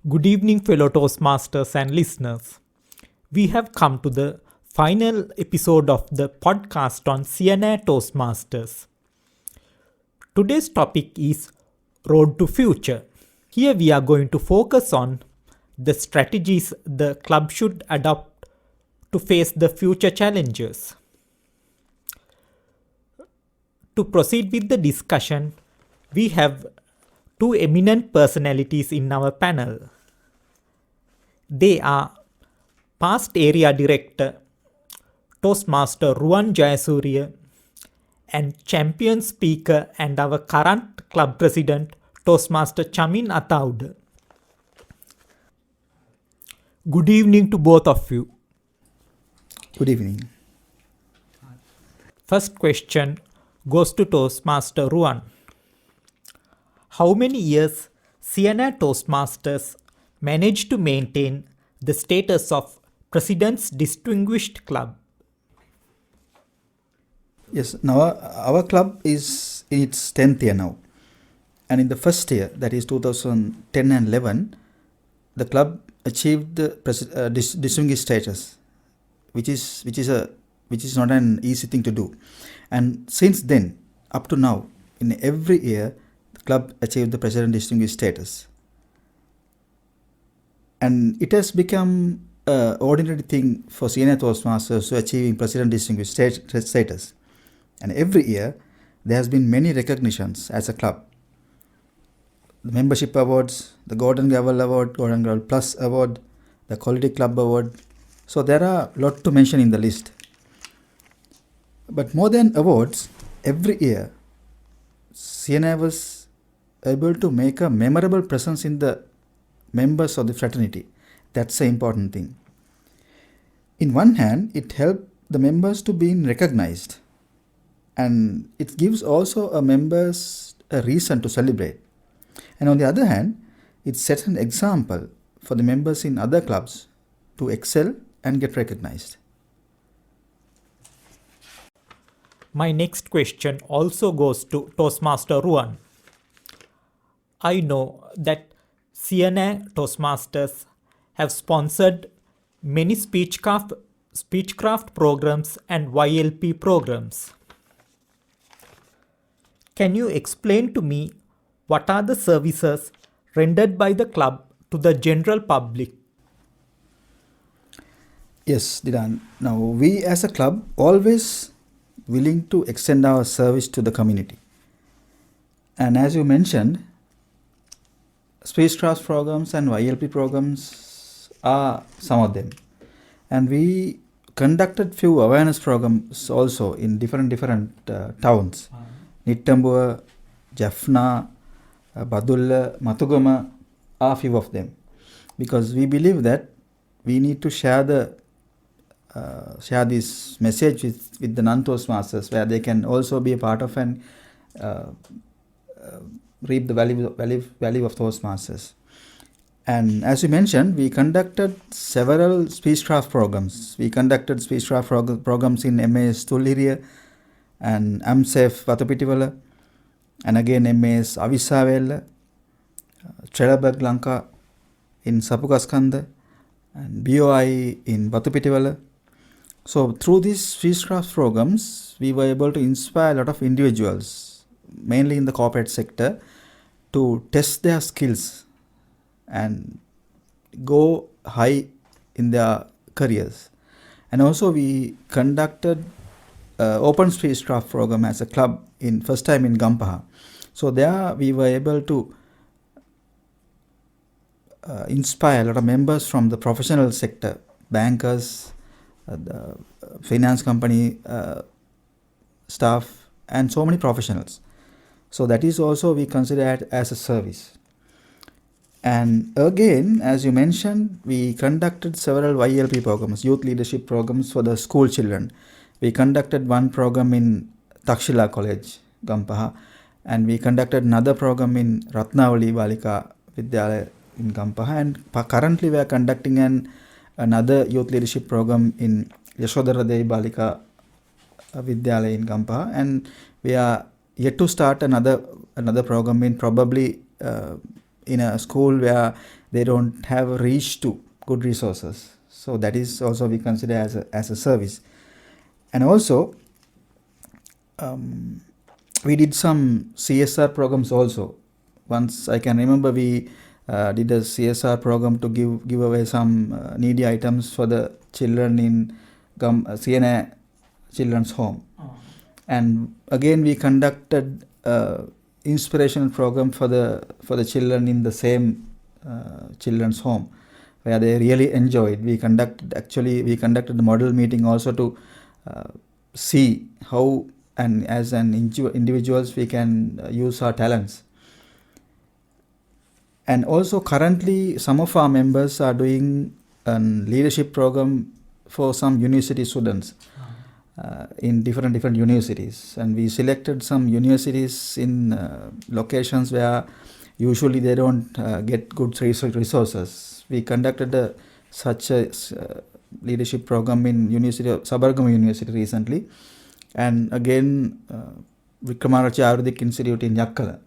Good evening, fellow Toastmasters and listeners. We have come to the final episode of the podcast on Siyane Toastmasters. Today's topic is Road to Future. Here we are going to focus on the strategies the club should adopt to face the future challenges. To proceed with the discussion, we have two eminent personalities in our panel. They are past area director Toastmaster Ruwan Jayasuriya and champion speaker and our current club president Toastmaster Chamin Atauda. Good evening to both of you. Good evening. First question goes to Toastmaster Ruwan. How many years Siyane Toastmasters managed to maintain the status of President's Distinguished Club? Yes, now our club is in its 10th year now. And in the first year, that is 2010 and 11, the club achieved the distinguished status, which is not an easy thing to do. And since then, up to now, in every year, the club achieved the President Distinguished status. And it has become an ordinary thing for Siyane Toastmasters to achieving President Distinguished status. And every year, there has been many recognitions as a club. The membership awards, the Golden Gavel Award, Golden Gavel Plus Award, the Quality Club Award. So there are a lot to mention in the list. But more than awards, every year, Siyane was able to make a memorable presence in the members of the fraternity. That's the important thing. In one hand, it helped the members to be recognized, and it gives also a members a reason to celebrate. And on the other hand, it sets an example for the members in other clubs to excel and get recognized. My next question also goes to Toastmaster Ruwan. I know that Siyane Toastmasters have sponsored many speechcraft programs and YLP programs. Can you explain to me what are the services rendered by the club to the general public? Yes, Didan. Now, we as a club always willing to extend our service to the community. And as you mentioned, spacecraft programs and YLP programs are some of them. And we conducted few awareness programs also in different towns. Nittambua, Jaffna, Badulla, Matugama are few of them. Because we believe that we need to share this message with the non-Toastmasters, where they can also be a part of and reap the value of Toastmasters. And as you mentioned, we conducted several speechcraft programs. We conducted speechcraft programs in MAS Tulliriya and AMSEF Vatupitiwala, and again MAS Avisavella, Trelleborg Lanka in Sapukaskanda, and BOI in Vatupitiwala. So through these speechcraft programs, we were able to inspire a lot of individuals, mainly in the corporate sector, to test their skills and go high in their careers. And also we conducted open spacecraft program as a club first time in Gampaha. So there we were able to inspire a lot of members from the professional sector, bankers, the finance company staff, and so many professionals. So that is also we consider it as a service. And again, as you mentioned, we conducted several YLP programs, youth leadership programs for the school children. We conducted one program in Takshila College, Gampaha, and we conducted another program in Ratnavali Balika Vidyalaya in Gampaha, and currently we are conducting another youth leadership program in Yashodhara Devi Balika Vidyalaya in Gampaha, and we are yet to start another program in probably in a school where they don't have reach to good resources. So that is also we consider as a service. And also, we did some CSR programs also. Once I can remember, we did a CSR program to give away some needy items for the children in Siyane Children's Home. And again, we conducted inspirational program for the children in the same children's home, where they really enjoyed. We conducted the model meeting also to see how, and as an individuals, we can use our talents. And also currently some of our members are doing a leadership program for some university students in different universities, and we selected some universities in locations where usually they don't get good resources. We conducted such a leadership program in Sabargama University recently, and again Vikramarachya Ayurvedic Institute in Yakkala.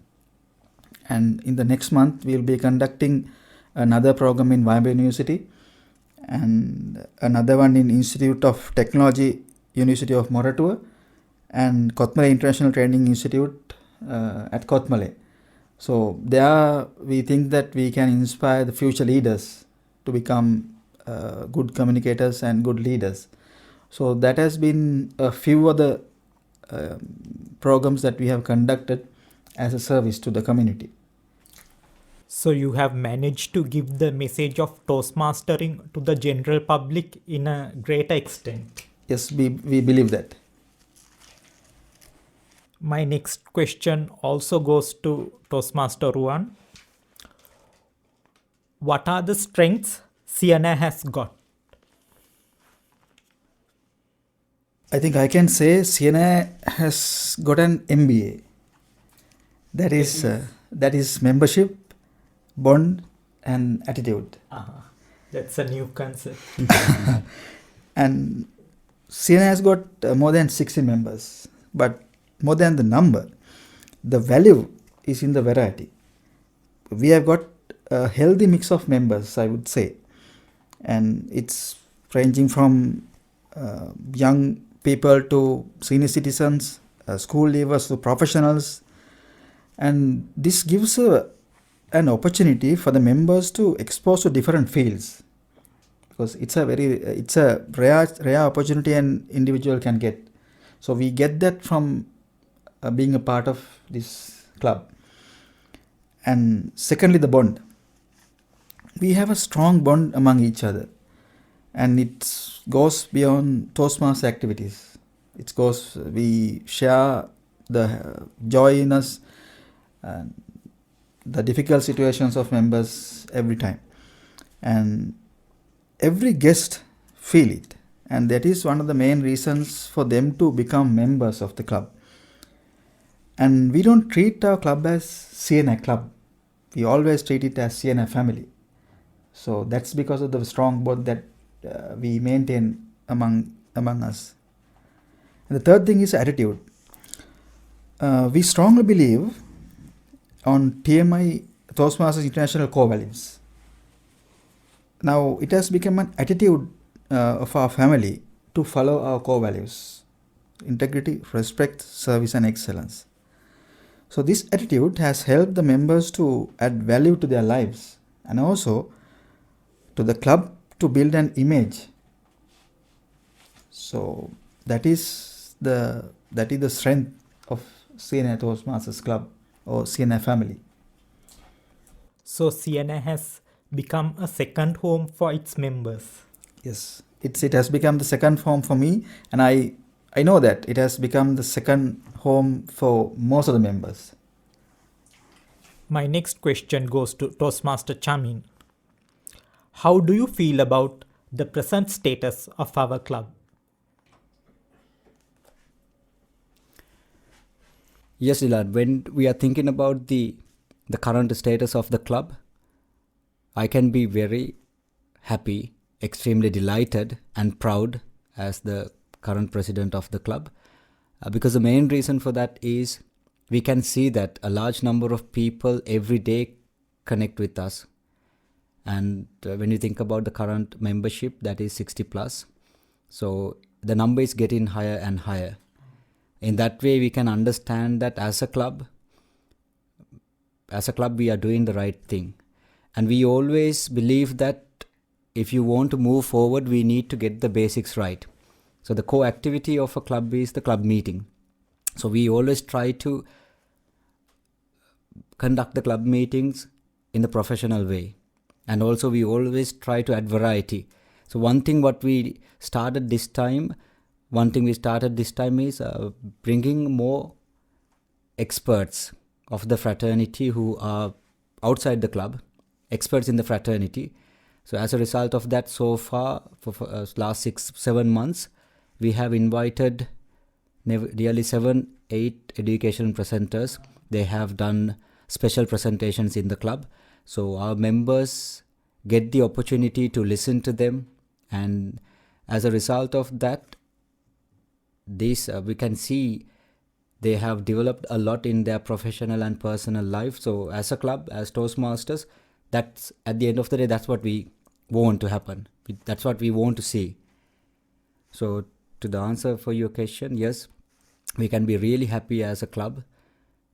And in the next month, we will be conducting another program in Vimba University, and another one in Institute of Technology, University of Moratuwa, and Kothmale International Training Institute at Kothmale. So there we think that we can inspire the future leaders to become good communicators and good leaders. So that has been a few of the programs that we have conducted as a service to the community. So you have managed to give the message of Toastmastering to the general public in a greater extent. Yes, we believe that. My next question also goes to Toastmaster Ruwan. What are the strengths Siyane has got? I think I can say Siyane has got an MBA. That is membership, bond, and attitude. That's a new concept. And Siyane has got more than 60 members. But more than the number, the value is in the variety. We have got a healthy mix of members, I would say. And it's ranging from young people to senior citizens, school leavers to professionals. And this gives an opportunity for the members to expose to different fields, because it's a rare opportunity an individual can get. So we get that from being a part of this club. And secondly, the bond. We have a strong bond among each other, and it goes beyond Toastmaster activities. We share the joy in us and the difficult situations of members every time, and every guest feel it, and that is one of the main reasons for them to become members of the club. And we don't treat our club as Siyane club, we always treat it as Siyane family. So that's because of the strong bond that we maintain among us. And the third thing is attitude. We strongly believe on TMI, Toastmasters International core values. Now it has become an attitude of our family to follow our core values: integrity, respect, service, and excellence. So this attitude has helped the members to add value to their lives, and also to the club to build an image. So that is the strength of Siyane Toastmasters Club or Siyane family. So Siyane has become a second home for its members. Yes, it has become the second home for me, and I know that it has become the second home for most of the members. My next question goes to Toastmaster Chamin. How do you feel about the present status of our club? Yes, Dilad, when we are thinking about the current status of the club, I can be very happy, extremely delighted and proud as the current president of the club, because the main reason for that is we can see that a large number of people every day connect with us, And when you think about the current membership, that is 60 plus. So the number is getting higher and higher. In that way, we can understand that as a club, we are doing the right thing. And we always believe that if you want to move forward, we need to get the basics right. So the core activity of a club is the club meeting. So we always try to conduct the club meetings in the professional way. And also we always try to add variety. So one thing we started this time is bringing more experts of the fraternity who are outside the club, experts in the fraternity. So as a result of that, so far, for last 6-7 months, we have invited nearly 7-8 education presenters. They have done special presentations in the club. So our members get the opportunity to listen to them. And as a result of that, this we can see they have developed a lot in their professional and personal life. So as a club, as Toastmasters, that's at the end of the day, that's what we want to happen. That's what we want to see. So to the answer for your question, yes, we can be really happy as a club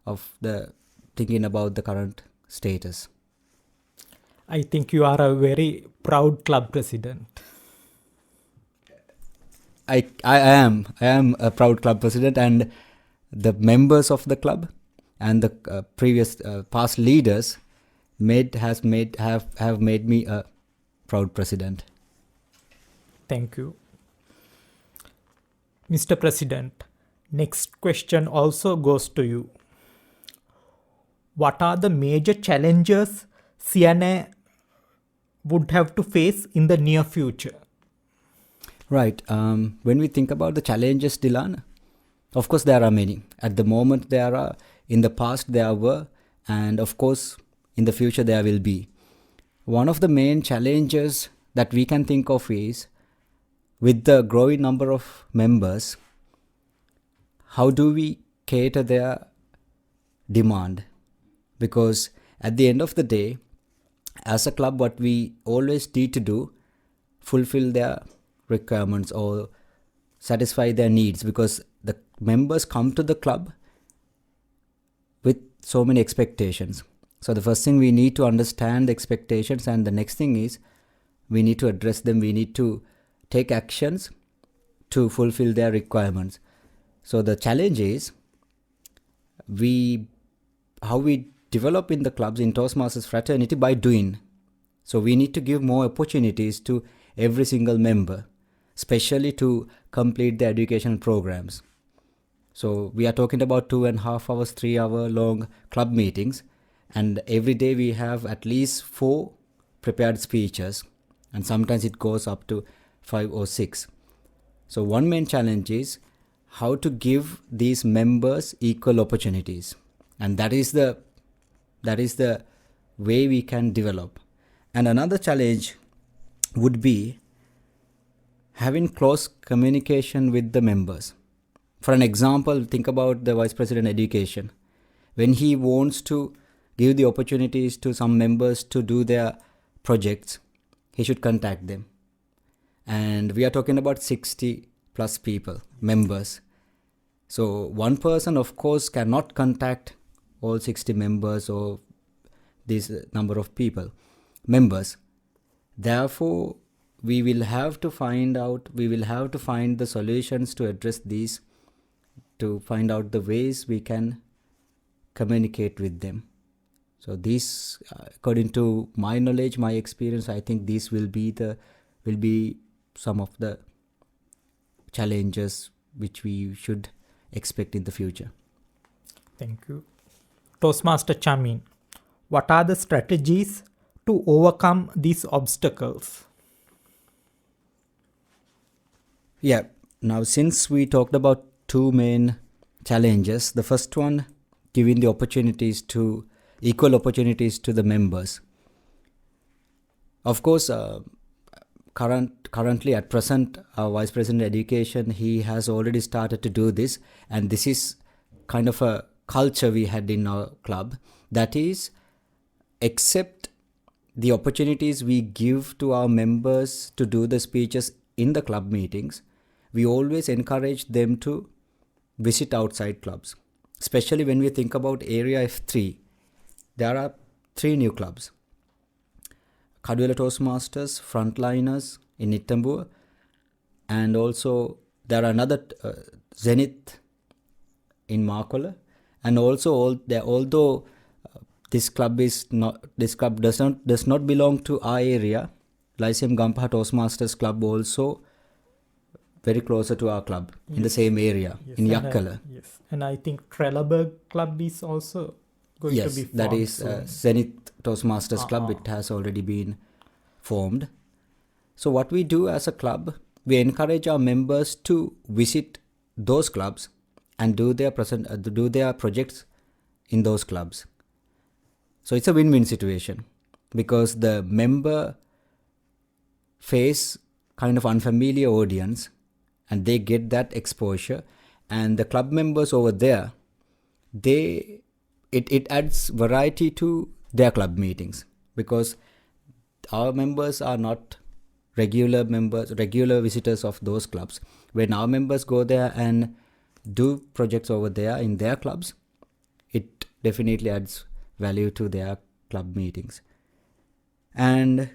of the thinking about the current status. I think you are a very proud club president. I am a proud club president, and the members of the club and the previous past leaders have made me a proud president. Thank you. Mr. President, next question also goes to you. What are the major challenges Siyane would have to face in the near future? Right. When we think about the challenges, Dylan, of course there are many. At the moment there are, in the past there were, and of course in the future there will be. One of the main challenges that we can think of is, with the growing number of members, how do we cater their demand? Because at the end of the day, as a club, what we always need to do, fulfill their requirements or satisfy their needs, because the members come to the club with so many expectations. So the first thing, we need to understand the expectations, and the next thing is we need to address them. We need to take actions to fulfill their requirements. So the challenge is how we develop in the clubs, in Toastmasters fraternity, by doing. So we need to give more opportunities to every single member, especially to complete the educational programs. So we are talking about 2.5 hours, 3-hour long club meetings, and every day we have at least 4 prepared speeches, and sometimes it goes up to 5 or 6. So one main challenge is how to give these members equal opportunities, and that is the way we can develop. And another challenge would be having close communication with the members. For an example, think about the Vice President Education. When he wants to give the opportunities to some members to do their projects, he should contact them. And we are talking about 60 plus people, members. So one person, of course, cannot contact all 60 members or this number of members. Therefore, we will have to find the solutions to address these, to find out the ways we can communicate with them. So this, according to my knowledge, my experience, I think these will be some of the challenges which we should expect in the future. Thank you. Toastmaster Chamin, what are the strategies to overcome these obstacles? Yeah, now since we talked about 2 main challenges, the first one, giving the equal opportunities to the members. Of course, currently at present, our Vice President Education, he has already started to do this, and this is kind of a culture we had in our club, that is, accept the opportunities we give to our members to do the speeches in the club meetings, we always encourage them to visit outside clubs. Especially when we think about Area F3, there are 3 new clubs. Siyane Toastmasters, Frontliners in Nittambuwa, and also there are another Zenith in Markola, and also although this club does not belong to our area, Lyceum Gampaha Toastmasters Club also very closer to our club, in the same area, in Yakkala. Yes, and I think Trelleborg Club is also going to be formed. That is soon. Zenith Toastmasters Club. It has already been formed. So what we do as a club, we encourage our members to visit those clubs and do their projects in those clubs. So it's a win-win situation, because the member face kind of unfamiliar audience and they get that exposure, and the club members over there, it adds variety to their club meetings, because our members are not regular visitors of those clubs. When our members go there and do projects over there in their clubs, it definitely adds value to their club meetings. And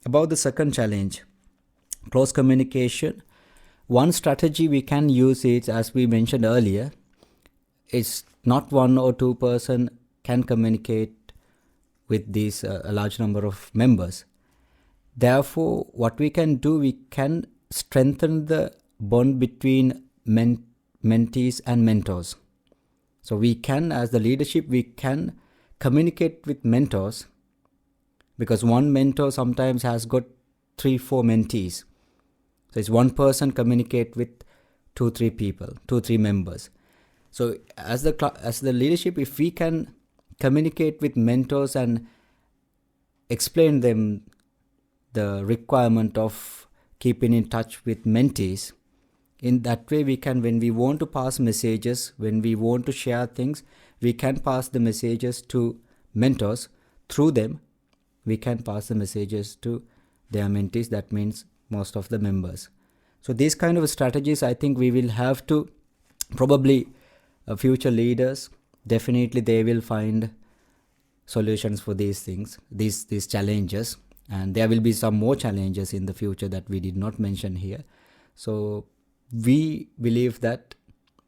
about the second challenge, close communication. One strategy we can use is, as we mentioned earlier, is not 1 or 2 person can communicate with these a large number of members. Therefore, what we can do, we can strengthen the bond between mentees and mentors. So we can, as the leadership, we can communicate with mentors, because one mentor sometimes has got 3-4 mentees. So it's one person communicate with 2-3 members. So as the leadership, if we can communicate with mentors and explain them the requirement of keeping in touch with mentees, in that way we can, when we want to pass messages, when we want to share things, we can pass the messages to mentors. Through them, we can pass the messages to their mentees, that means most of the members. So these kind of strategies, I think we will have to, probably future leaders, definitely they will find solutions for these things, these challenges, and there will be some more challenges in the future that we did not mention here. So we believe that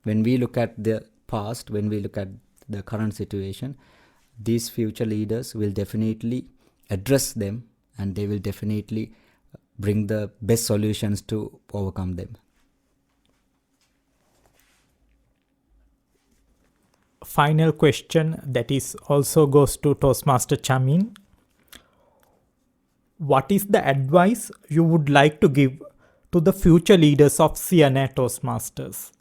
when we look at the past, when we look at the current situation, these future leaders will definitely address them, and they will definitely bring the best solutions to overcome them. Final question that is also goes to Toastmaster Chamin. What is the advice you would like to give to the future leaders of Siyane Toastmasters?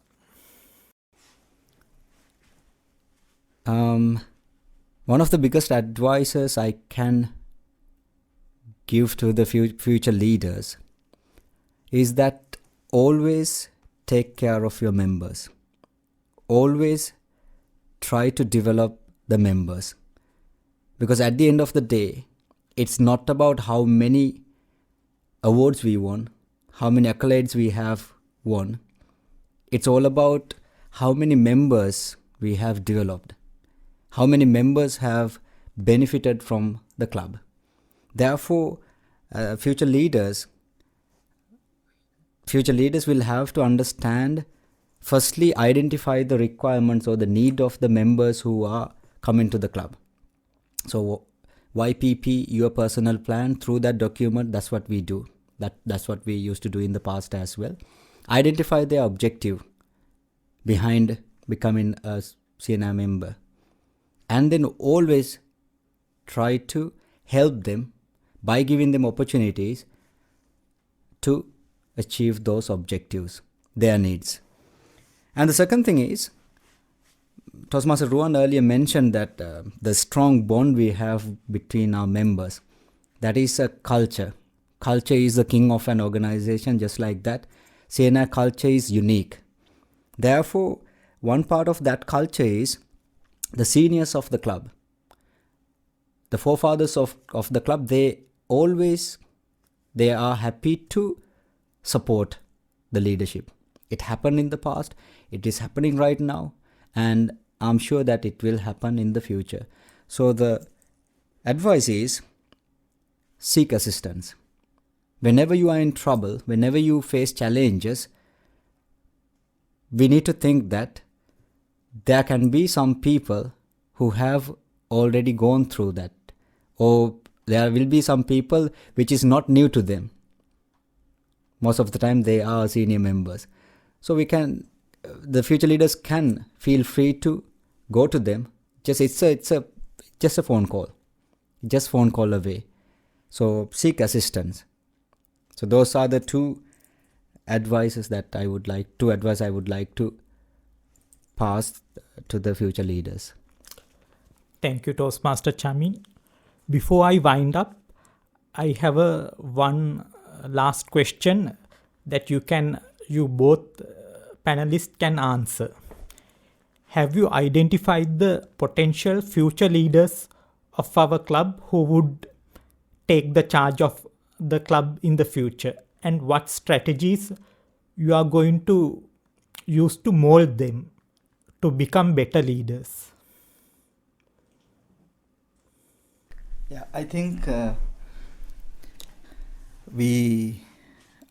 One of the biggest advices I can give to the future leaders is that always take care of your members. Always try to develop the members. Because at the end of the day, it's not about how many awards we won, how many accolades we have won. It's all about how many members we have developed, how many members have benefited from the club. Therefore, future leaders will have to understand, firstly, identify the requirements or the need of the members who are coming to the club. So YPP, your personal plan, through that document, that's what we do. That's what we used to do in the past as well. Identify their objective behind becoming a Siyane member. And then always try to help them by giving them opportunities to achieve those objectives, their needs. And the second thing is, Toastmaster Ruan earlier mentioned that the strong bond we have between our members, that is a culture. Culture is the king of an organization, just like that. Siyane culture is unique. Therefore, one part of that culture is the seniors of the club. the forefathers of the club, they are happy to support the leadership. It happened in the past, it is happening right now, and I'm sure that it will happen in the future. So the advice is, seek assistance. Whenever you are in trouble, whenever you face challenges, we need to think that there can be some people who have already gone through that, or there will be some people which is not new to them. Most of the time they are senior members. So the future leaders can feel free to go to them. Just a phone call. Just phone call away. So seek assistance. So those are the two advice I would like to pass to the future leaders. Thank you, Toastmaster Chamin. Before I wind up, I have one last question that you both panelists can answer. Have you identified the potential future leaders of our club who would take the charge of the club in the future, and what strategies you are going to use to mold them to become better leaders? Yeah, I think we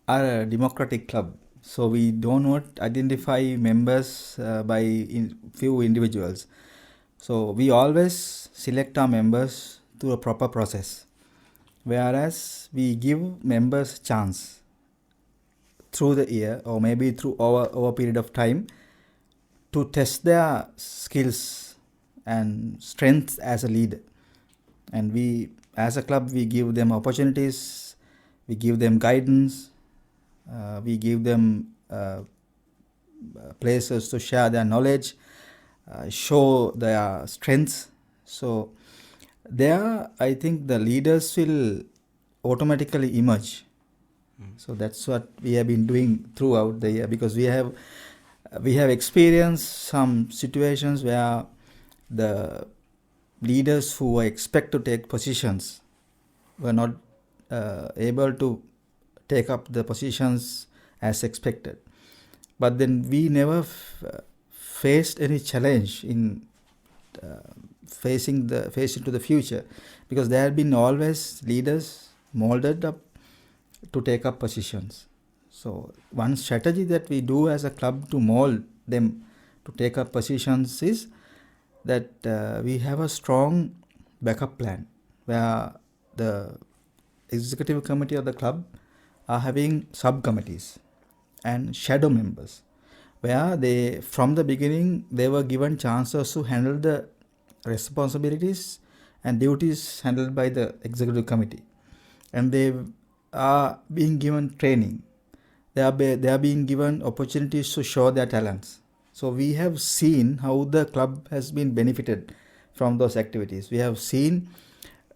are a democratic club, so we do not identify members by few individuals. So we always select our members through a proper process, whereas we give members chance through the year or maybe through over a period of time to test their skills and strengths as a leader. And we, as a club, we give them opportunities, we give them guidance, we give them places to share their knowledge, show their strengths. So there, I think the leaders will automatically emerge. So that's what we have been doing throughout the year, because we have experienced some situations where the leaders who were expect to take positions were not able to take up the positions as expected. But then we never faced any challenge in facing to the future, because there have been always leaders molded up to take up positions. So one strategy that we do as a club to mold them to take up positions is that we have a strong backup plan where the executive committee of the club are having subcommittees and shadow members, where they, from the beginning, they were given chances to handle the responsibilities and duties handled by the executive committee, and they are being given training. They are being given opportunities to show their talents. So we have seen how the club has been benefited from those activities. We have seen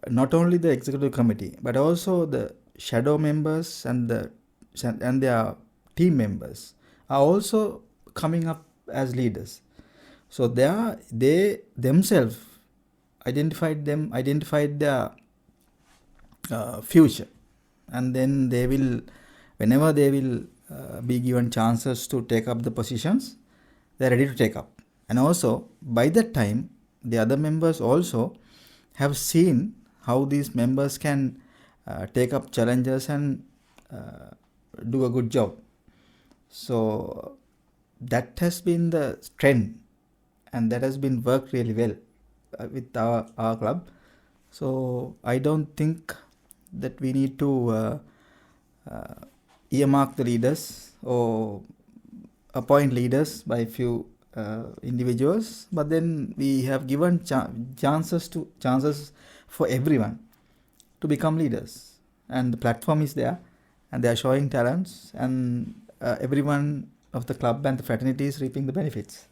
not only the executive committee but also the shadow members and their team members are also coming up as leaders. So they themselves identified their future, and then they will, whenever they will be given chances to take up the positions, they are ready to take up. And also by that time, the other members also have seen how these members can take up challenges and do a good job. So that has been the trend, and that has been worked really well with our club. So I don't think that we need to earmark the leaders or appoint leaders by few individuals, but then we have given chances for everyone to become leaders, and the platform is there, and they are showing talents, and everyone of the club and the fraternity is reaping the benefits.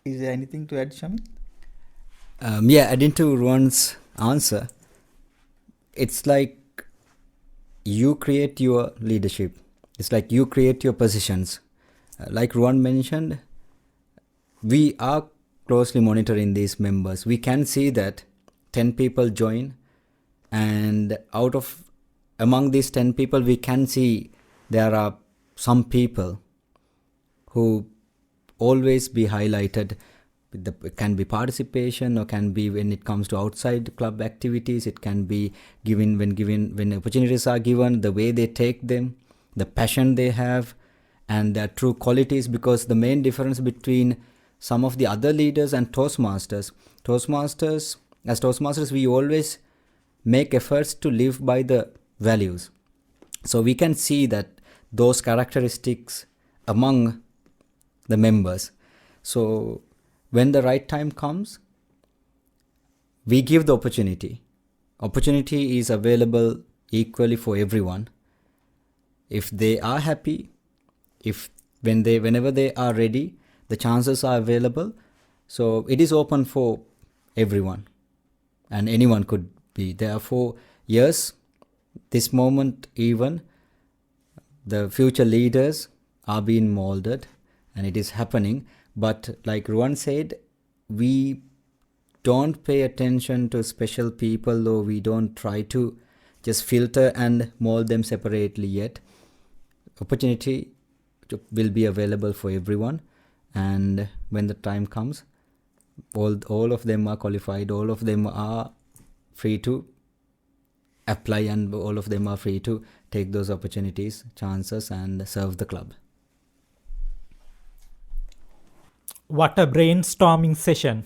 Is there anything to add, Shamin? Adding to Ruan's answer, it's like you create your leadership. It's like you create your positions. Like Ruan mentioned, we are closely monitoring these members. We can see that 10 people join, and among these 10 people, we can see there are some people who always be highlighted. It can be participation, or can be when it comes to outside club activities. It can be when opportunities are given, the way they take them, the passion they have, and their true qualities. Because the main difference between some of the other leaders and Toastmasters, as Toastmasters, we always make efforts to live by the values. So we can see that those characteristics among the members. So when the right time comes, we give the opportunity. Opportunity is available equally for everyone. If they are happy, whenever they are ready, the chances are available. So it is open for everyone, and anyone could be. Therefore, yes, this moment even, the future leaders are being molded, and it is happening. But like Ruan said, we don't pay attention to special people, or we don't try to just filter and mold them separately yet. Opportunity will be available for everyone, and when the time comes, all of them are qualified, all of them are free to apply, and all of them are free to take those opportunities, chances, and serve the club. What a brainstorming session.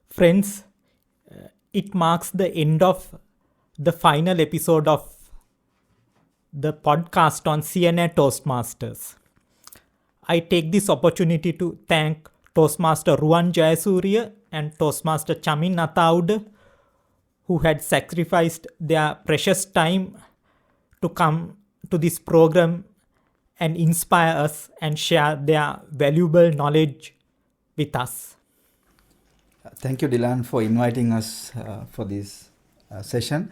Friends, it marks the end of the final episode of the podcast on Siyane Toastmasters. I take this opportunity to thank Toastmaster Ruan Jayasuriya and Toastmaster Chamin Natauda, who had sacrificed their precious time to come to this program and inspire us and share their valuable knowledge with us. Thank you, Dylan, for inviting us for this session.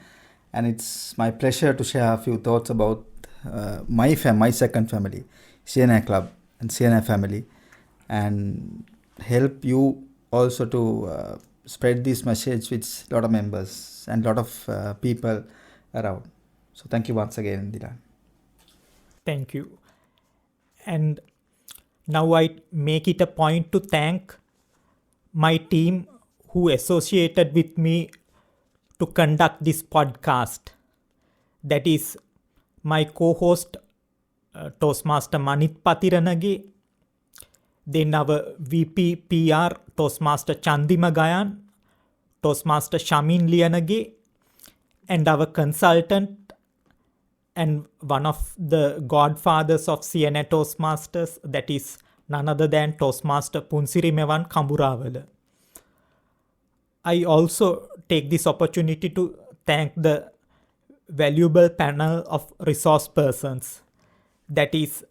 And it's my pleasure to share a few thoughts about my second family, Siyane Club and Siyane family, and help you also to spread this message with a lot of members and a lot of people around. So thank you once again, Dylan. Thank you. And now I make it a point to thank my team who associated with me to conduct this podcast. That is my co-host Toastmaster Manit Patiranage, then our VP PR Toastmaster Chandima Gayan, Toastmaster Shamin Lianage, and our consultant and one of the godfathers of Siyane Toastmasters, that is none other than Toastmaster Punsiri Mewan Kamburawala. I also take this opportunity to thank the valuable panel of resource persons, that is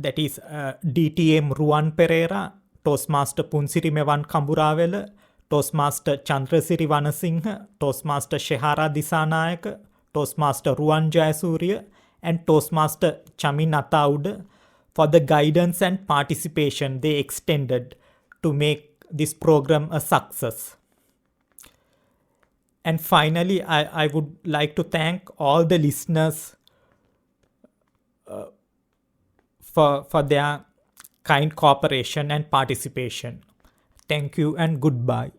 DTM Ruan Pereira, Toastmaster Punsiri Mewan Kamburawala, Toastmaster Chandrasiri Vanasinghe, Toastmaster Shehara Disanayaka, Toastmaster Ruan Jayasuriya, and Toastmaster Chamin Natauda for the guidance and participation they extended to make this program a success. And finally, I would like to thank all the listeners for their kind cooperation and participation. Thank you and goodbye.